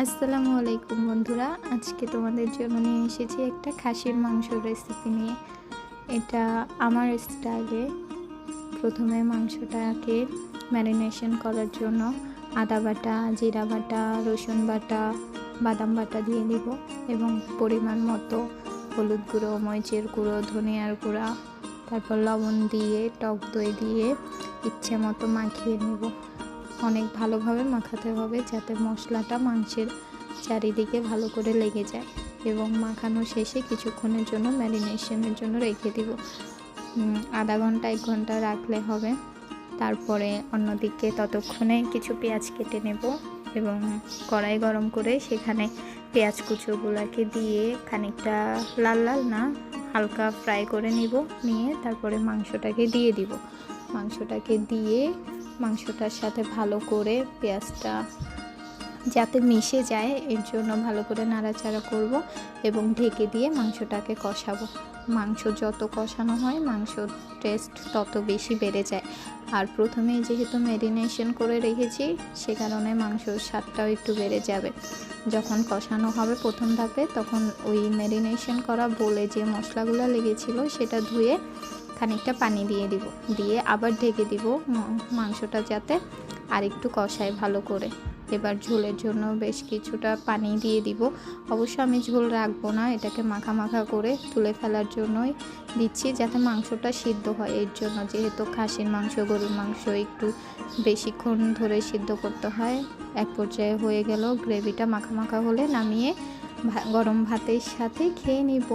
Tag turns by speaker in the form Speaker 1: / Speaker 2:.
Speaker 1: আসসালামু আলাইকুম বন্ধুরা, আজকে তোমাদের জন্য নিয়ে এসেছি একটা খাসির মাংসের রেসিপি নিয়ে। এটা আমার স্টাইলে। প্রথমে মাংসটাকে ম্যারিনেশন করার জন্য আদা বাটা, জিরা বাটা, রসুন বাটা, বাদাম বাটা দিয়ে দিব এবং পরিমাণ মতো হলুদ গুঁড়ো, মরিচের গুঁড়ো, ধনিয়ার গুঁড়া, তারপর লবণ দিয়ে, টক দই দিয়ে ইচ্ছে মতো মাখিয়ে নেব। অনেক ভালোভাবে মাখাতে হবে যাতে মশলাটা মাংসের চারিদিকে ভালো করে লেগে যায় এবং মাখানো শেষে কিছুক্ষণের জন্য ম্যারিনেশনের জন্য রেখে দিব। আধা ঘন্টা 1 ঘন্টা রাখলে হবে। তারপরে অন্যদিকে ততক্ষণে কিছু পেঁয়াজ কেটে নেব এবং কড়াই গরম করে সেখানে পেঁয়াজ কুচোগুলোকে দিয়ে খানিকটা লাল লাল না, হালকা ফ্রাই করে নিয়ে তারপরে মাংসটাকে দিয়ে দিব। মাংসটাকে দিয়ে মাংসটার সাথে ভালো করে পেঁয়াজটা যাতে মিশে যায় এর জন্য ভালো করে নাড়াচাড়া করব এবং ঢেকে দিয়ে মাংসটাকে কষাবো। মাংস যত কষানো হয় মাংসর টেস্ট তত বেশি বেড়ে যায়। আর প্রথমেই যেহেতু ম্যারিনেশন করে রেখেছি সে কারণে মাংসর স্বাদটাও একটু বেড়ে যাবে। যখন কষানো হবে প্রথম ধাপে তখন ওই ম্যারিনেশন করা বোলে যে মশলাগুলো লেগেছিল সেটা ধুয়ে খানিকটা পানি দিয়ে আবার ঢেকে দিব মাংসটা যাতে আর একটু কষায় ভালো করে। এবার ঝোলের জন্য বেশ কিছুটা পানি দিয়ে দিব। অবশ্য আমি ঝোল রাখবো না, এটাকে মাখা মাখা করে তুলে ফেলার জন্যই দিচ্ছি যাতে মাংসটা সিদ্ধ হয়। এর জন্য যেহেতু খাসির মাংস, গরুর মাংস একটু বেশিক্ষণ ধরে সিদ্ধ করতে হয়। এক পর্যায়ে হয়ে গেল, গ্রেভিটা মাখা মাখা হলে নামিয়ে গরম ভাতের সাথে খেয়ে নিব।